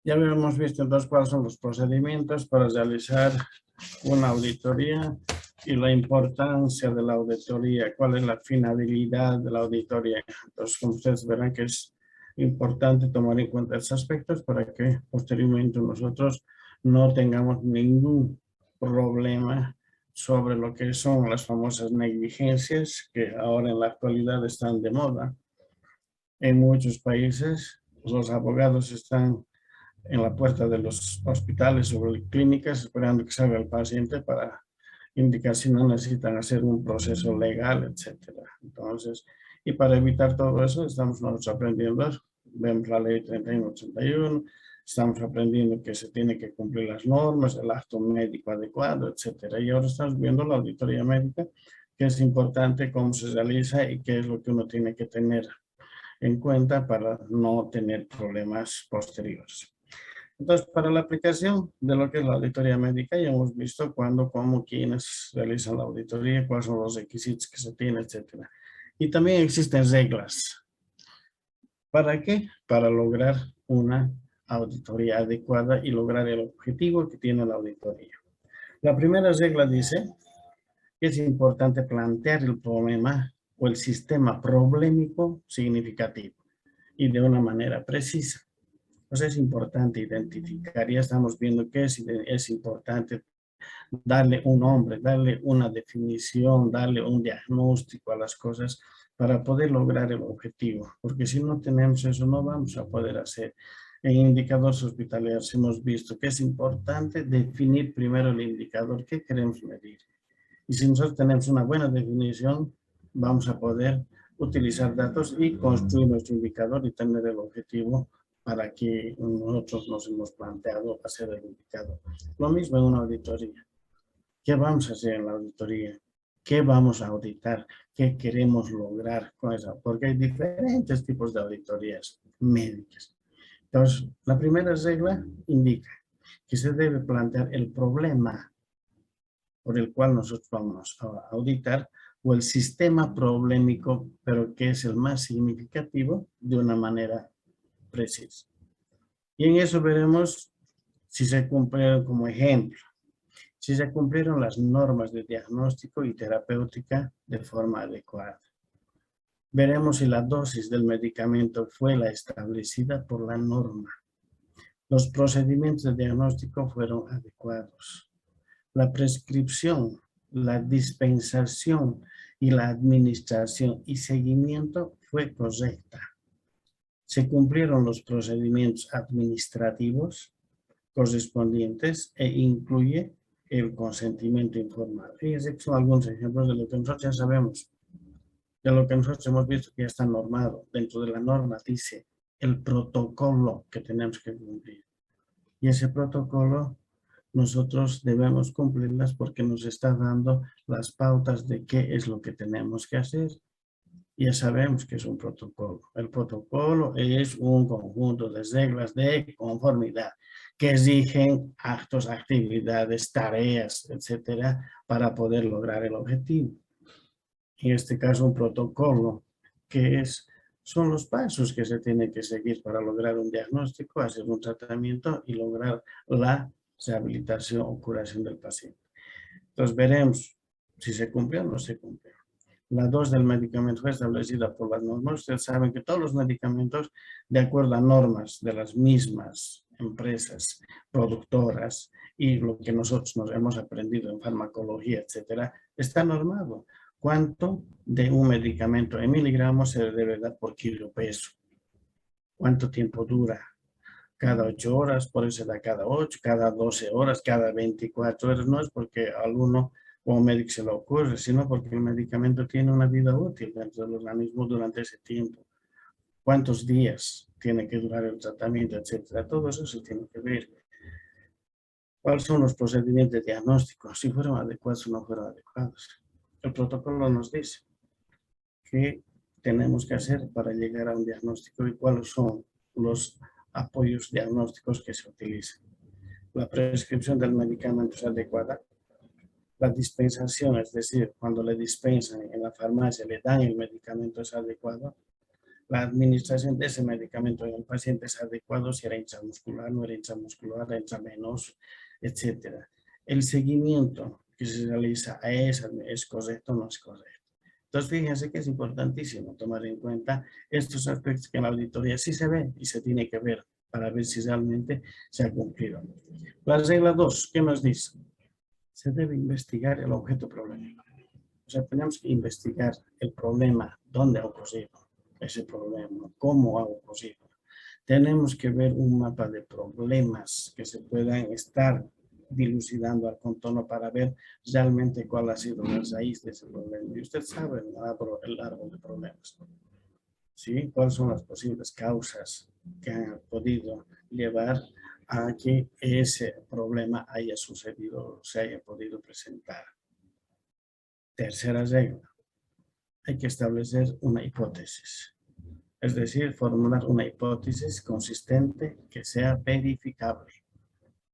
Ya habíamos visto entonces cuáles son los procedimientos para realizar una auditoría y la importancia de la auditoría, cuál es la finalidad de la auditoría. Entonces, como ustedes verán que es importante tomar en cuenta esos aspectos para que posteriormente nosotros no tengamos ningún problema sobre lo que son las famosas negligencias que ahora en la actualidad están de moda. En muchos países los abogados están en la puerta de los hospitales o clínicas esperando que salga el paciente para indicar si no necesitan hacer un proceso legal, etcétera. Entonces, y para evitar todo eso, estamos nosotros aprendiendo, vemos la ley 3181, estamos aprendiendo que se tiene que cumplir las normas, el acto médico adecuado, etcétera. Y ahora estamos viendo la auditoría médica, que es importante cómo se realiza y qué es lo que uno tiene que tener en cuenta para no tener problemas posteriores. Entonces, para la aplicación de lo que es la auditoría médica, ya hemos visto cuándo, cómo, quiénes realizan la auditoría, cuáles son los requisitos que se tienen, etcétera. Y también existen reglas. ¿Para qué? Para lograr una auditoría adecuada y lograr el objetivo que tiene la auditoría. La primera regla dice que es importante plantear el problema o el sistema problemático significativo y de una manera precisa. Pues es importante identificar, ya estamos viendo que es importante darle un nombre, darle una definición, darle un diagnóstico a las cosas para poder lograr el objetivo, porque si no tenemos eso no vamos a poder hacer. En indicadores hospitalarios hemos visto que es importante definir primero el indicador que queremos medir. Y si nosotros tenemos una buena definición, vamos a poder utilizar datos y construir nuestro indicador y tener el objetivo para que nosotros nos hemos planteado hacer el indicador. Lo mismo en una auditoría. ¿Qué vamos a hacer en la auditoría? ¿Qué vamos a auditar? ¿Qué queremos lograr con eso? Porque hay diferentes tipos de auditorías médicas. Entonces, la primera regla indica que se debe plantear el problema por el cual nosotros vamos a auditar o el sistema problemático, pero que es el más significativo de una manera precisa. Y en eso veremos si se cumplieron como ejemplo, si se cumplieron las normas de diagnóstico y terapéutica de forma adecuada. Veremos si la dosis del medicamento fue la establecida por la norma. Los procedimientos de diagnóstico fueron adecuados. La prescripción, la dispensación y la administración y seguimiento fue correcta. Se cumplieron los procedimientos administrativos correspondientes e incluye el consentimiento informado. Fíjense que son algunos ejemplos de lo que nosotros ya sabemos, de lo que nosotros hemos visto que ya está normado. Dentro de la norma dice el protocolo que tenemos que cumplir. Y ese protocolo nosotros debemos cumplirlas porque nos está dando las pautas de qué es lo que tenemos que hacer. Ya sabemos que es un protocolo. El protocolo es un conjunto de reglas de conformidad que rigen actos, actividades, tareas, etcétera, para poder lograr el objetivo. En este caso, un protocolo que son los pasos que se tienen que seguir para lograr un diagnóstico, hacer un tratamiento y lograr la rehabilitación o curación del paciente. Entonces veremos si se cumple o no se cumple. La dosis del medicamento fue establecida por las normas. Ustedes saben que todos los medicamentos, de acuerdo a normas de las mismas empresas productoras y lo que nosotros nos hemos aprendido en farmacología, etcétera, está normado. ¿Cuánto de un medicamento en miligramos se debe dar por kilo peso? ¿Cuánto tiempo dura? Cada 8 horas, por eso se da cada 8, cada 12 horas, cada 24 horas. No es porque a alguno como médico se le ocurre, sino porque el medicamento tiene una vida útil dentro del organismo durante ese tiempo. ¿Cuántos días tiene que durar el tratamiento, etcétera? Todo eso se tiene que ver. ¿Cuáles son los procedimientos de diagnóstico? Si fueron adecuados o no fueron adecuados. El protocolo nos dice qué tenemos que hacer para llegar a un diagnóstico y cuáles son los apoyos diagnósticos que se utilizan. La prescripción del medicamento es adecuada. La dispensación, es decir, cuando le dispensan en la farmacia, le dan el medicamento, es adecuado. la administración de ese medicamento en el paciente es adecuado, si era intramuscular, no era intramuscular, intravenoso, etcétera. El seguimiento que se realiza a esa es correcto o no es correcto. Entonces, fíjense que es importantísimo tomar en cuenta estos aspectos que en la auditoría sí se ve y se tiene que ver para ver si realmente se ha cumplido. La regla 2, ¿qué nos dice? Se debe investigar el objeto problemático. O sea, tenemos que investigar el problema, dónde ha ocurrido ese problema, cómo ha ocurrido. Tenemos que ver un mapa de problemas que se puedan estar dilucidando al contorno para ver realmente cuál ha sido la raíz de ese problema. Y usted sabe el árbol de problemas, ¿sí? ¿Cuáles son las posibles causas que han podido llevar a que ese problema haya sucedido, se haya podido presentar? Tercera regla, hay que establecer una hipótesis. Es decir, formular una hipótesis consistente que sea verificable.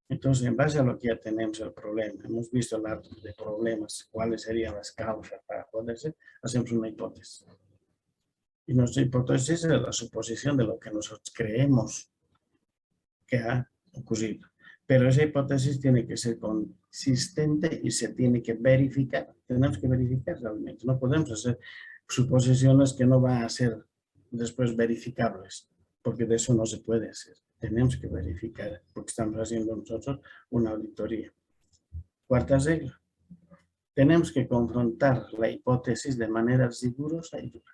Entonces, en base a lo que ya tenemos el problema, hemos visto el árbol de problemas, cuáles serían las causas para poderse, hacemos una hipótesis. Y nuestra hipótesis es la suposición de lo que nosotros creemos que ha ocurrido. Pero esa hipótesis tiene que ser consistente y se tiene que verificar. Tenemos que verificar realmente. No podemos hacer suposiciones que no van a ser después verificables, porque de eso no se puede hacer. Tenemos que verificar, porque estamos haciendo nosotros una auditoría. Cuarta regla. Tenemos que confrontar la hipótesis de manera rigurosa y dura.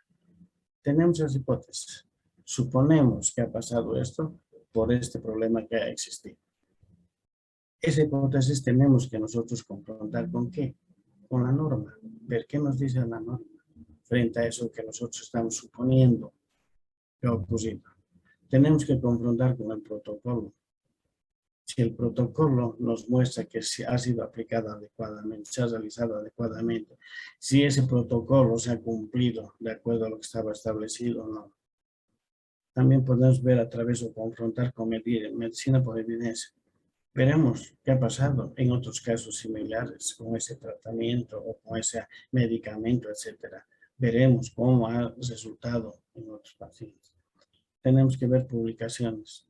Tenemos esa hipótesis. Suponemos que ha pasado esto por este problema que ha existido. Esa hipótesis tenemos que nosotros confrontar ¿con qué? Con la norma. Ver qué nos dice la norma frente a eso que nosotros estamos suponiendo que ha ocurrido. Tenemos que confrontar con el protocolo. Si el protocolo nos muestra que ha sido aplicado adecuadamente, se ha realizado adecuadamente, si ese protocolo se ha cumplido de acuerdo a lo que estaba establecido o no. También podemos ver a través o confrontar con medicina por evidencia. Veremos qué ha pasado en otros casos similares con ese tratamiento o con ese medicamento, etcétera. Veremos cómo ha resultado en otros pacientes. Tenemos que ver publicaciones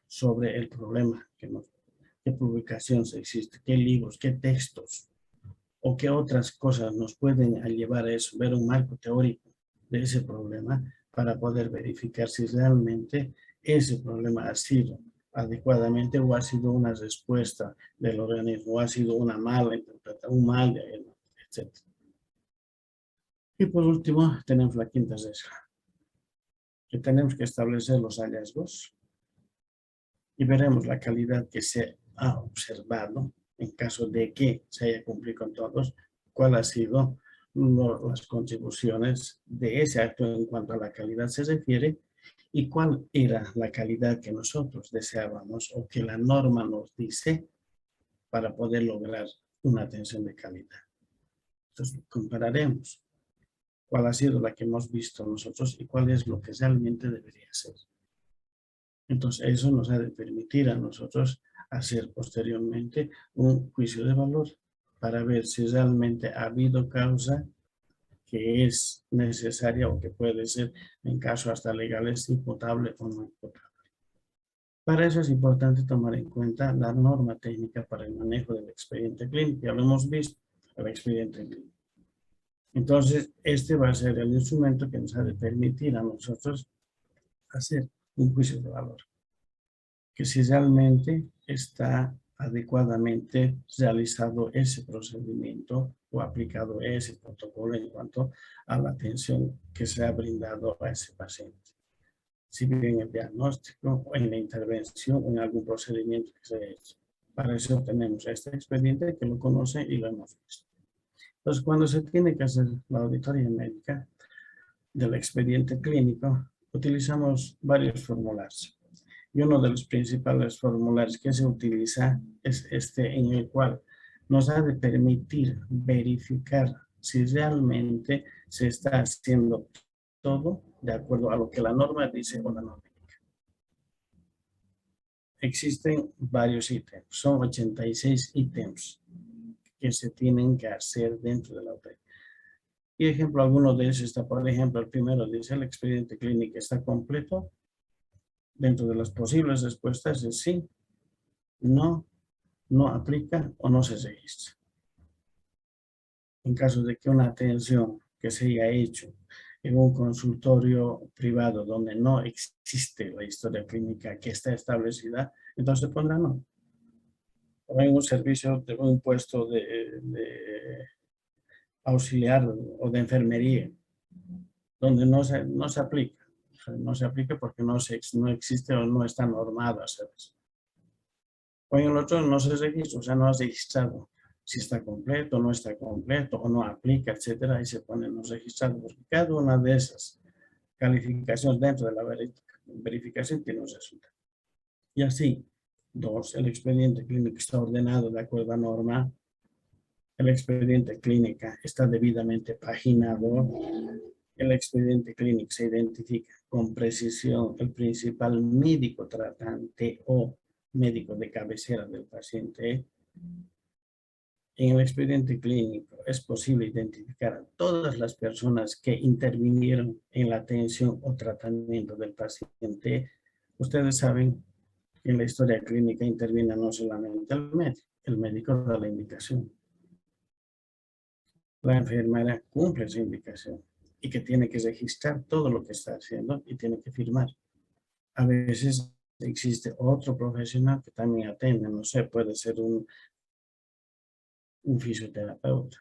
sobre el problema, qué publicaciones existen, qué libros, qué textos o qué otras cosas nos pueden llevar a eso, ver un marco teórico de ese problema para poder verificar si realmente ese problema ha sido adecuadamente o ha sido una respuesta del organismo, o ha sido una mala interpretación, un mal, etc. Y por último, tenemos la quinta regla, que tenemos que establecer los hallazgos y veremos la calidad que se ha observado en caso de que se haya cumplido con todos, cuál ha sido las contribuciones de ese acto en cuanto a la calidad se refiere y cuál era la calidad que nosotros deseábamos o que la norma nos dice para poder lograr una atención de calidad. Entonces compararemos cuál ha sido la que hemos visto nosotros y cuál es lo que realmente debería ser. Entonces eso nos ha de permitir a nosotros hacer posteriormente un juicio de valor para ver si realmente ha habido causa que es necesaria o que puede ser, en caso hasta legales, imputable o no imputable. Para eso es importante tomar en cuenta la norma técnica para el manejo del expediente clínico. Ya lo hemos visto, el expediente clínico. Entonces, este va a ser el instrumento que nos ha de permitir a nosotros hacer un juicio de valor. Que si realmente está adecuadamente realizado ese procedimiento o aplicado ese protocolo en cuanto a la atención que se ha brindado a ese paciente. Si bien en el diagnóstico o en la intervención o en algún procedimiento que se ha hecho. Para eso tenemos este expediente que lo conoce y lo hemos visto. Entonces, cuando se tiene que hacer la auditoría médica del expediente clínico, utilizamos varios formularios. Y uno de los principales formularios que se utiliza es este en el cual nos ha de permitir verificar si realmente se está haciendo todo de acuerdo a lo que la norma dice o la norma indica. Existen varios ítems, son 86 ítems que se tienen que hacer dentro de la auditoría. Y ejemplo, alguno de ellos está, por ejemplo, el primero dice, el expediente clínico está completo. Dentro de las posibles respuestas es sí, no, no aplica o no se registra. En caso de que una atención que se haya hecho en un consultorio privado donde no existe la historia clínica que está establecida, entonces pondrá no. O en un servicio, de un puesto de auxiliar o de enfermería, donde no se aplica. O sea, no se aplica porque no existe o no está normado hacer eso. O en el otro no se registra, o sea, no has registrado si está completo, no está completo, o no aplica, etcétera, y se pone no registrado, porque cada una de esas calificaciones dentro de la verificación tiene un resultado. Y así, dos, el expediente clínico está ordenado de acuerdo a norma, el expediente clínico está debidamente paginado, el expediente clínico se identifica con precisión el principal médico tratante o médico de cabecera del paciente. En el expediente clínico es posible identificar a todas las personas que intervinieron en la atención o tratamiento del paciente. Ustedes saben que en la historia clínica interviene no solamente el médico da la indicación. La enfermera cumple esa indicación y que tiene que registrar todo lo que está haciendo y tiene que firmar. A veces existe otro profesional que también atiende, no sé, puede ser un fisioterapeuta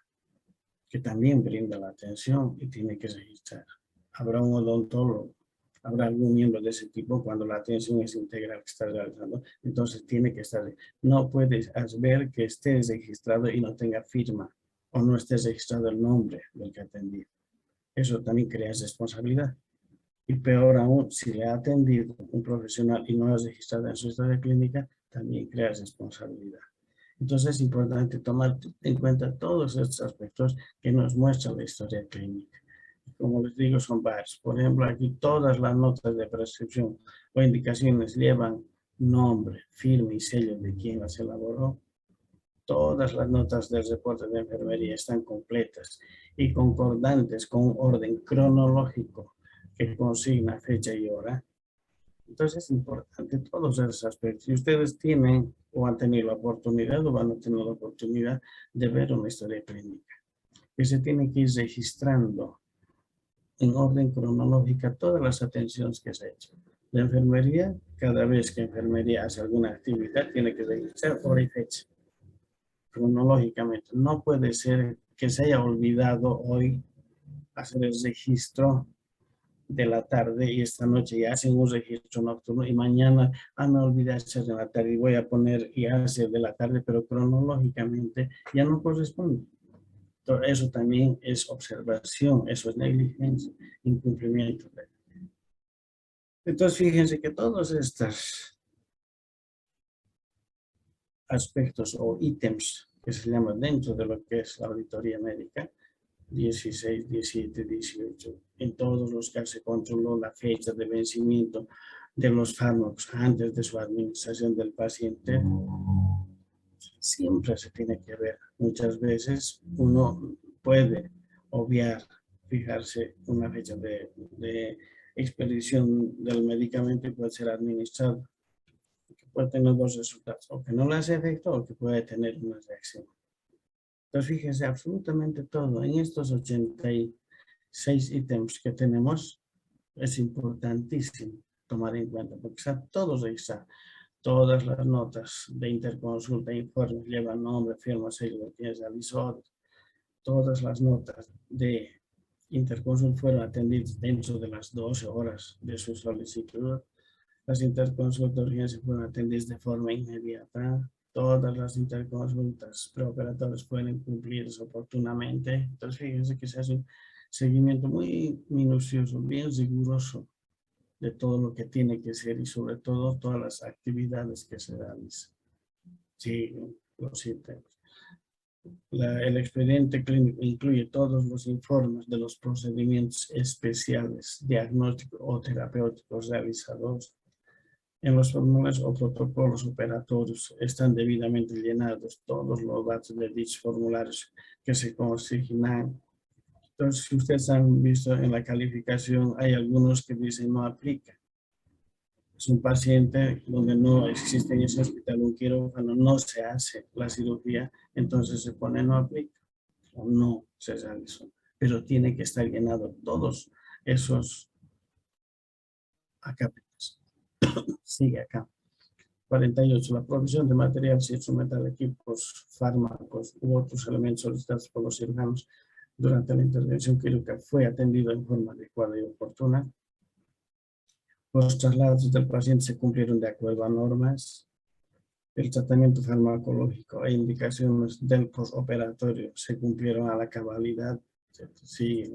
que también brinda la atención y tiene que registrar. Habrá un odontólogo, habrá algún miembro de ese tipo cuando la atención es integral que está realizando, entonces tiene que estar. No puedes ver que esté registrado y no tenga firma o no esté registrado el nombre del que atendió. Eso también crea responsabilidad. Y peor aún, si le ha atendido un profesional y no es registrado en su historia clínica, también crea responsabilidad. Entonces es importante tomar en cuenta todos estos aspectos que nos muestra la historia clínica. Como les digo, son varios. Por ejemplo, aquí todas las notas de prescripción o indicaciones llevan nombre, firma y sello de quien las elaboró. Todas las notas del reporte de enfermería están completas y concordantes con un orden cronológico que consigna fecha y hora. Entonces es importante todos esos aspectos. Si ustedes tienen o han tenido la oportunidad o van a tener la oportunidad de ver una historia clínica, que se tiene que ir registrando en orden cronológica todas las atenciones que se ha hecho. La enfermería, cada vez que enfermería hace alguna actividad, tiene que registrar hora y fecha, cronológicamente. No puede ser que se haya olvidado hoy hacer el registro de la tarde y esta noche ya hacen un registro nocturno y mañana, me olvidé hacer de la tarde y voy a poner y hacer de la tarde, pero cronológicamente ya no corresponde. Entonces, eso también es observación, eso es negligencia, incumplimiento. Entonces, fíjense que todos estos aspectos o ítems que se llaman dentro de lo que es la auditoría médica, 16, 17, 18. En todos los casos se controló la fecha de vencimiento de los fármacos antes de su administración del paciente. Siempre se tiene que ver. Muchas veces uno puede obviar, fijarse una fecha de expedición del medicamento y puede ser administrado. Que puede tener dos resultados, o que no le hace efecto o que puede tener una reacción. Entonces, fíjense, absolutamente todo en estos 86 ítems que tenemos es importantísimo tomar en cuenta, porque está todo registrado. Todas las notas de interconsulta, informes, llevan nombre, firma, sello de quien realizó. Todas las notas de interconsulta fueron atendidas dentro de las 12 horas de su solicitud. Las interconsultas de urgencia fueron atendidas de forma inmediata. Todas las interconsultas preoperatorias pueden cumplirse oportunamente. Entonces, fíjense que se hace un seguimiento muy minucioso, bien riguroso de todo lo que tiene que ser y sobre todo todas las actividades que se realizan. Sí, los ítems. El expediente clínico incluye todos los informes de los procedimientos especiales, diagnósticos o terapéuticos realizados. En los formularios o protocolos operatorios están debidamente llenados todos los datos de dichos formularios que se consignan Entonces, si ustedes han visto en la calificación, hay algunos que dicen no aplica. Es un paciente donde no existe en ese hospital un quirófano, no se hace la cirugía, entonces se pone no aplica o no se realizó. Pero tiene que estar llenado todos esos acápitos. Sigue acá. 48. La provisión de material instrumental, equipos, fármacos u otros elementos solicitados por los cirujanos durante la intervención quirúrgica fue atendido en forma adecuada y oportuna. Los traslados del paciente se cumplieron de acuerdo a normas. El tratamiento farmacológico e indicaciones del postoperatorio se cumplieron a la cabalidad. Sí.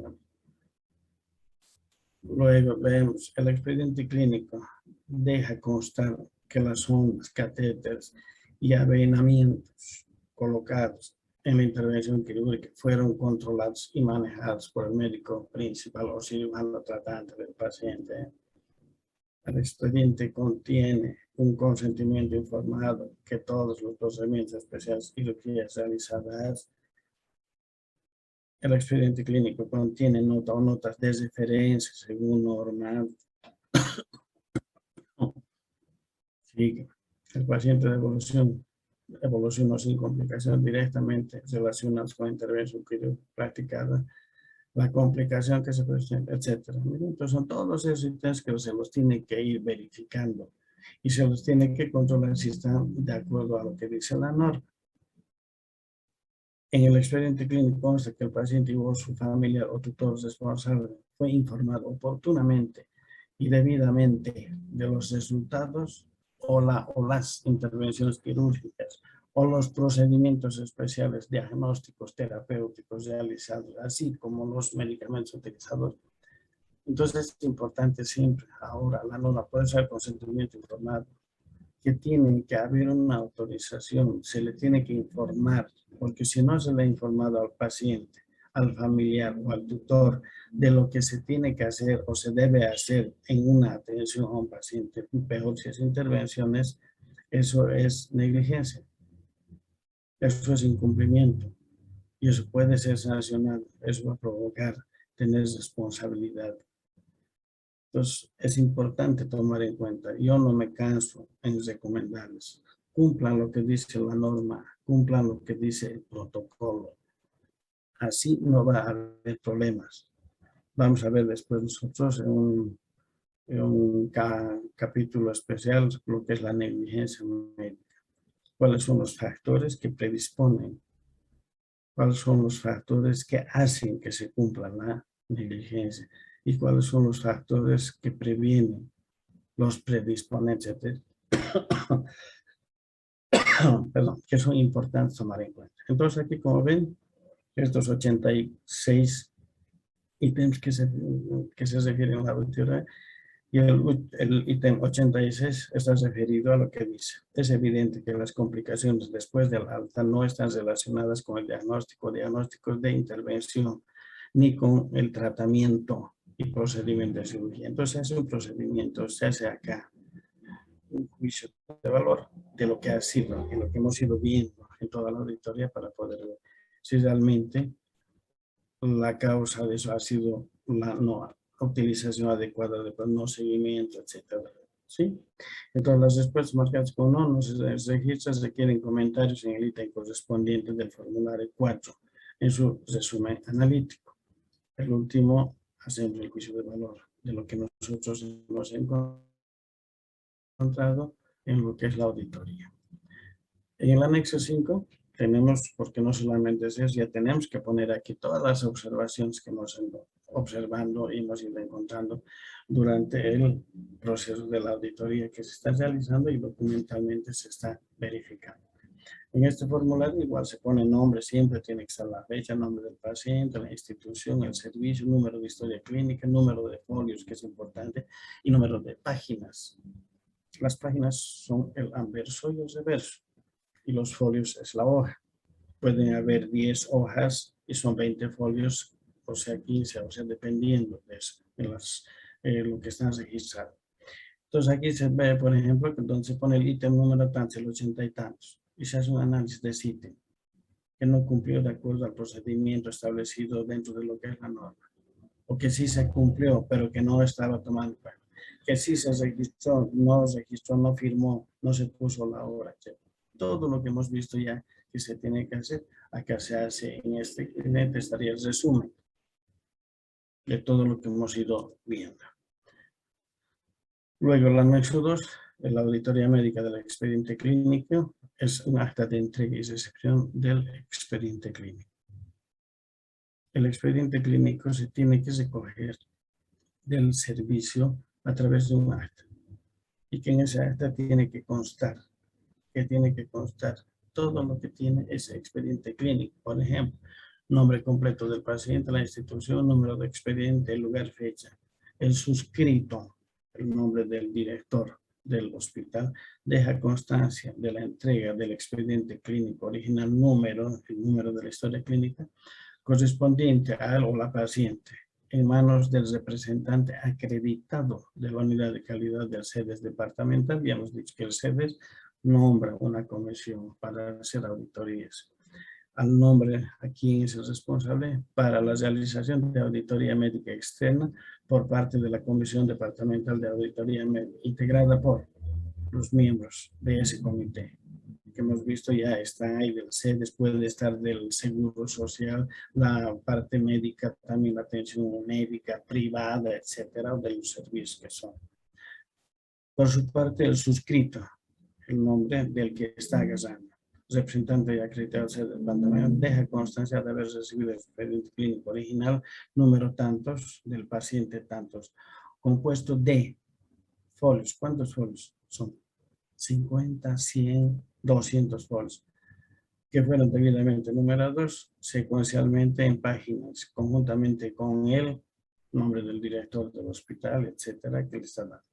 Luego vemos el expediente clínico. Deja constar que las ondas, catéteres y avenamientos colocados en la intervención quirúrgica fueron controlados y manejados por el médico principal o cirujano tratante del paciente. El expediente contiene un consentimiento informado que todos los procedimientos especiales y cirugías realizadas. El expediente clínico contiene nota o notas de referencia según norma. Sigue. El paciente de evolucionó sin complicaciones directamente relacionadas con la intervención quirúrgica practicada, la complicación que se presenta, etc. Entonces son todos los esos ítems que se los tiene que ir verificando y se los tiene que controlar si están de acuerdo a lo que dice la norma. En el expediente clínico consta que el paciente o su familiar o tutor responsable fue informado oportunamente y debidamente de los resultados o las intervenciones quirúrgicas o los procedimientos especiales diagnósticos terapéuticos realizados, así como los medicamentos utilizados. Entonces es importante siempre, ahora la norma puede ser consentimiento informado, que tiene que haber una autorización, se le tiene que informar, porque si no se le ha informado al paciente, al familiar o al tutor de lo que se tiene que hacer o se debe hacer en una atención a un paciente, peor si es intervenciones, eso es negligencia, eso es incumplimiento y eso puede ser sancionado, eso va a provocar tener responsabilidad. Entonces, es importante tomar en cuenta. Yo no me canso en recomendarles. Cumplan lo que dice la norma, cumplan lo que dice el protocolo. Así no va a haber problemas. Vamos a ver después nosotros en un capítulo especial lo que es la negligencia médica. ¿Cuáles son los factores que predisponen? ¿Cuáles son los factores que hacen que se cumpla la negligencia? ¿Y cuáles son los factores que previenen los predisponentes? Perdón, que son importantes tomar en cuenta. Entonces aquí, como ven, estos 86 ítems que se refieren a la auditoría y el ítem 86 está referido a lo que dice. Es evidente que las complicaciones después del alta no están relacionadas con el diagnósticos de intervención ni con el tratamiento y procedimiento de cirugía. Entonces es un procedimiento, se hace acá un juicio de valor de lo que ha sido y lo que hemos ido viendo en toda la auditoría para poder ver si realmente la causa de eso ha sido la no utilización adecuada de no seguimiento, etcétera. ¿Sí? Entonces las respuestas marcadas con no se registran, requieren comentarios en el ítem correspondiente del formulario 4 en su resumen analítico. El último, hacemos el juicio de valor de lo que nosotros hemos encontrado en lo que es la auditoría. En el anexo 5 tenemos, porque no solamente es eso, ya tenemos que poner aquí todas las observaciones que hemos ido observando y hemos ido encontrando durante el proceso de la auditoría que se está realizando y documentalmente se está verificando. En este formulario igual se pone nombre, siempre tiene que estar la fecha, nombre del paciente, la institución, el servicio, número de historia clínica, número de folios, que es importante, y número de páginas. Las páginas son el anverso y el reverso, y los folios es la hoja. Pueden haber 10 hojas y son 20 folios, o sea 15, o sea dependiendo de eso, de lo que están registrados. Entonces aquí se ve, por ejemplo, que donde se pone el ítem número tanto, el 80 y tantos, y se hace un análisis de ese ítem. que no cumplió de acuerdo al procedimiento establecido dentro de lo que es la norma, o que sí se cumplió, pero que no estaba tomando en cuenta, que sí se registró, no firmó, no se puso la obra, etc. Todo lo que hemos visto ya que se tiene que hacer, acá se hace en este estaría el resumen de todo lo que hemos ido viendo. Luego, el anexo 2, la auditoría médica del expediente clínico, es un acta de entrega y recepción del expediente clínico. El expediente clínico se tiene que recoger del servicio a través de un acta, y que en ese acta tiene que constar todo lo que tiene ese expediente clínico. Por ejemplo, nombre completo del paciente, la institución, número de expediente, el lugar, fecha, el suscrito, el nombre del director del hospital, deja constancia de la entrega del expediente clínico original, el número de la historia clínica correspondiente a él o la paciente, en manos del representante acreditado de la unidad de calidad del SEDES departamental. Habíamos dicho que el SEDES nombra una comisión para hacer auditorías. Al nombre a quién es el responsable para la realización de auditoría médica externa por parte de la Comisión Departamental de Auditoría Médica, integrada por los miembros de ese comité, que hemos visto ya están ahí del SEDES, puede estar del Seguro Social, la parte médica, también la atención médica privada, etcétera, de los servicios que son. Por su parte, el suscrito, el nombre del que está agarrando. Representante y acreditado del departamento deja constancia de haber recibido el expediente clínico original, número tantos, del paciente tantos, compuesto de folios. ¿Cuántos folios son? 50, 100, 200 folios, que fueron debidamente numerados secuencialmente en páginas, conjuntamente con el nombre del director del hospital, etcétera, que le está dando.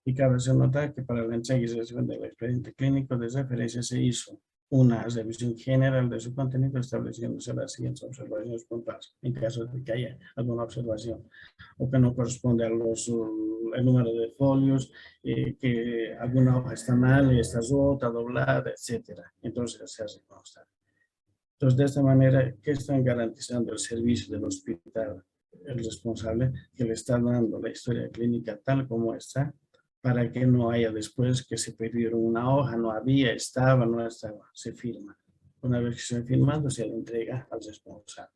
Y cabe notar que para la entrega y recepción del expediente clínico de referencia se hizo una revisión general de su contenido, estableciéndose las siguientes observaciones puntuales, en caso de que haya alguna observación o que no corresponde a el número de folios, que alguna hoja está mal, está rota, doblada, etcétera. Entonces se hace constar. Entonces, de esta manera, ¿qué están garantizando el servicio del hospital? El responsable que le está dando la historia clínica tal como está, para que no haya después que se pidieron una hoja, no había, estaba, no estaba, se firma. Una vez que se ha firmado, se le entrega al responsable.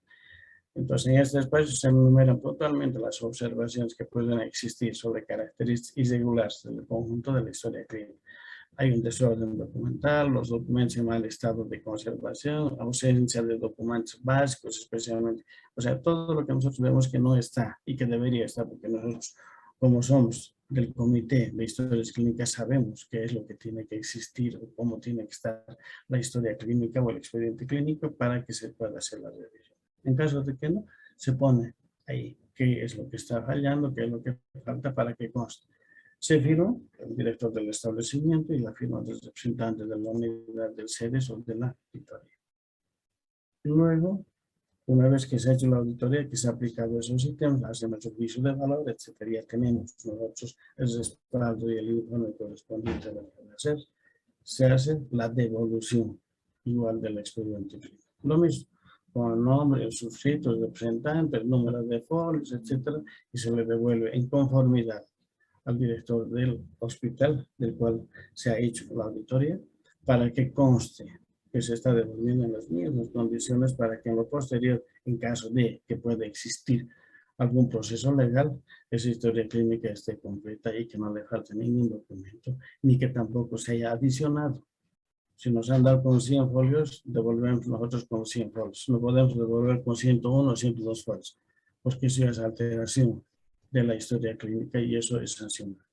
Entonces, en este espacio se enumeran puntualmente las observaciones que pueden existir sobre características irregulares del conjunto de la historia clínica. Hay un desorden documental, los documentos en mal estado de conservación, ausencia de documentos básicos especialmente. O sea, todo lo que nosotros vemos que no está y que debería estar, porque nosotros, como somos del comité de historias clínicas, sabemos qué es lo que tiene que existir o cómo tiene que estar la historia clínica o el expediente clínico para que se pueda hacer la revisión. En caso de que no, se pone ahí qué es lo que está fallando, qué es lo que falta para que conste. Se firma el director del establecimiento y la firma del representante de la unidad del SEDES o de la auditoría. Luego, una vez que se ha hecho la auditoría, que se ha aplicado esos sistemas, hacemos el juicio de valor, etcétera, ya tenemos nosotros el respaldo y el informe correspondiente a lo que va a hacer, se hace la devolución igual del expediente clínico. Lo mismo, con el nombre, el suscrito, el representante, el número de folios, etcétera, y se le devuelve en conformidad al director del hospital del cual se ha hecho la auditoría, para que conste que se está devolviendo en las mismas condiciones para que en lo posterior, en caso de que pueda existir algún proceso legal, esa historia clínica esté completa y que no le falte ningún documento, ni que tampoco se haya adicionado. Si nos han dado con 100 folios, devolvemos nosotros con 100 folios. No podemos devolver con 101 o 102 folios, porque eso es alteración de la historia clínica y eso es sancionado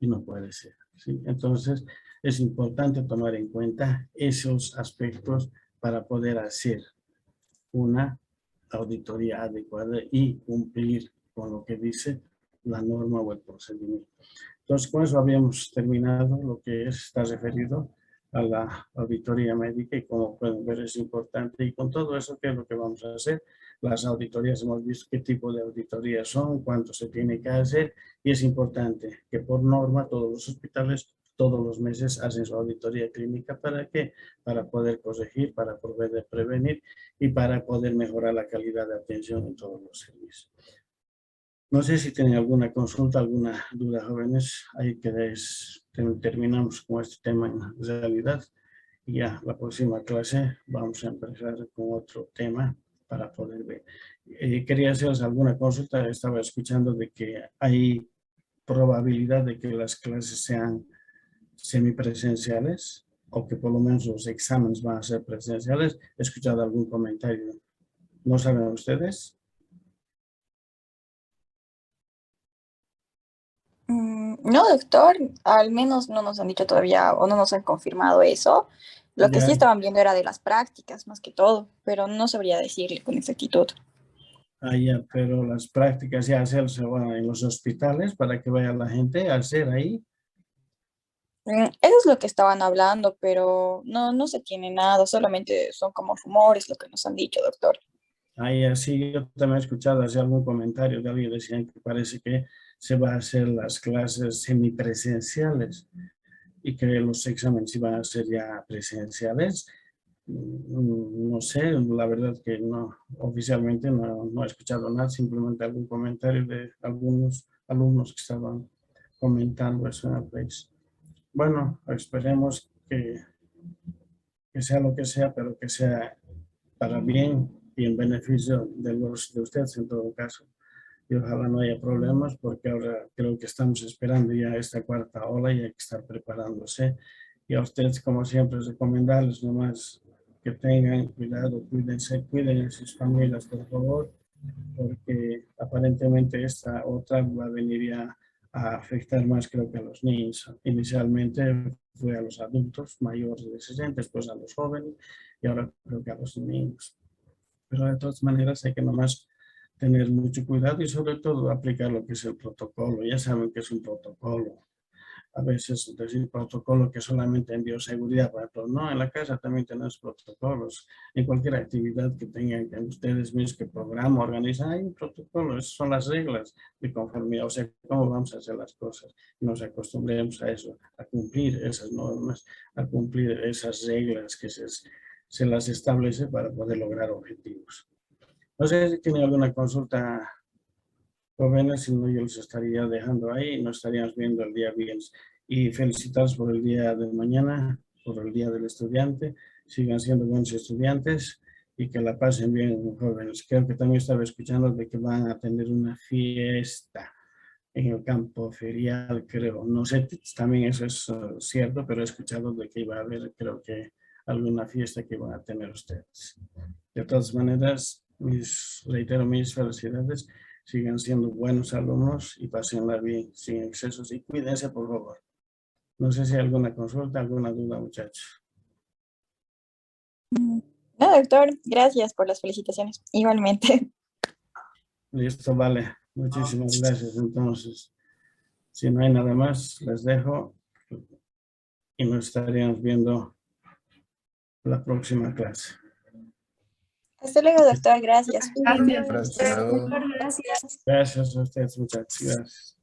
y no puede ser, ¿sí? Entonces es importante tomar en cuenta esos aspectos para poder hacer una auditoría adecuada y cumplir con lo que dice la norma o el procedimiento. Entonces, con eso habíamos terminado lo que está referido a la auditoría médica y como pueden ver es importante. Y con todo eso, ¿qué es lo que vamos a hacer? Las auditorías, hemos visto qué tipo de auditorías son, cuánto se tiene que hacer y es importante que por norma todos los hospitales todos los meses hacen su auditoría clínica. ¿Para qué? Para poder corregir, para poder prevenir y para poder mejorar la calidad de atención en todos los servicios. No sé si tienen alguna consulta, alguna duda, jóvenes. Ahí queréis, terminamos con este tema en realidad. Y ya la próxima clase vamos a empezar con otro tema para poder ver. Quería haceros alguna consulta. Estaba escuchando de que hay probabilidad de que las clases sean semipresenciales o que por lo menos los exámenes van a ser presenciales. He escuchado algún comentario. ¿No saben ustedes? No, doctor, al menos no nos han dicho todavía o no nos han confirmado eso. Lo que sí Ya. estaban viendo era de las prácticas más que todo, pero no sabría decirle con exactitud. Ya, pero las prácticas ya hacerse en los hospitales para que vaya la gente a hacer ahí. Eso es lo que estaban hablando, pero no se tiene nada, solamente son como rumores lo que nos han dicho, doctor. Ahí así yo también he escuchado hace algún comentario de alguien decían que parece que se va a hacer las clases semipresenciales y que los exámenes iban a ser ya presenciales. No sé, la verdad que no, oficialmente no he escuchado nada, simplemente algún comentario de algunos alumnos que estaban comentando eso en el Face. Bueno, esperemos que sea lo que sea, pero que sea para bien y en beneficio de ustedes en todo caso. Y ojalá no haya problemas porque ahora creo que estamos esperando ya esta cuarta ola y hay que estar preparándose. Y a ustedes, como siempre, recomendarles nomás que tengan cuidado, cuídense, cuiden a sus familias, por favor, porque aparentemente esta otra va a venir ya a afectar más creo que a los niños. Inicialmente fue a los adultos mayores de 60, después a los jóvenes y ahora creo que a los niños. Pero de todas maneras hay que nomás tener mucho cuidado y sobre todo aplicar lo que es el protocolo. Ya saben que es un protocolo. A veces decir protocolo que solamente en bioseguridad, por ejemplo, no, en la casa también tenemos protocolos. En cualquier actividad que tengan que ustedes mismos que programa, organizan, hay un protocolo, esas son las reglas de conformidad, o sea, cómo vamos a hacer las cosas. Y nos acostumbremos a eso, a cumplir esas normas, a cumplir esas reglas que se las establece para poder lograr objetivos. No sé si tienen alguna consulta, jóvenes, si no yo los estaría dejando ahí y nos estaríamos viendo el día viernes. Y felicitarlos por el día de mañana, por el día del estudiante. Sigan siendo buenos estudiantes y que la pasen bien, jóvenes. Creo que también estaba escuchando de que van a tener una fiesta en el campo ferial, creo. No sé, también eso es cierto, pero he escuchado de que iba a haber, creo que, alguna fiesta que van a tener ustedes. De todas maneras, reitero mis felicidades. Sigan siendo buenos alumnos y pásenla bien, sin excesos. Y cuídense, por favor. No sé si hay alguna consulta, alguna duda, muchachos. No, doctor, gracias por las felicitaciones. Igualmente. Listo, vale. Muchísimas gracias. Entonces, si no hay nada más, les dejo y nos estaríamos viendo la próxima clase. Hasta luego, doctor. Gracias. Gracias, Gracias. doctor. Gracias. Gracias a ustedes, muchachos. Gracias.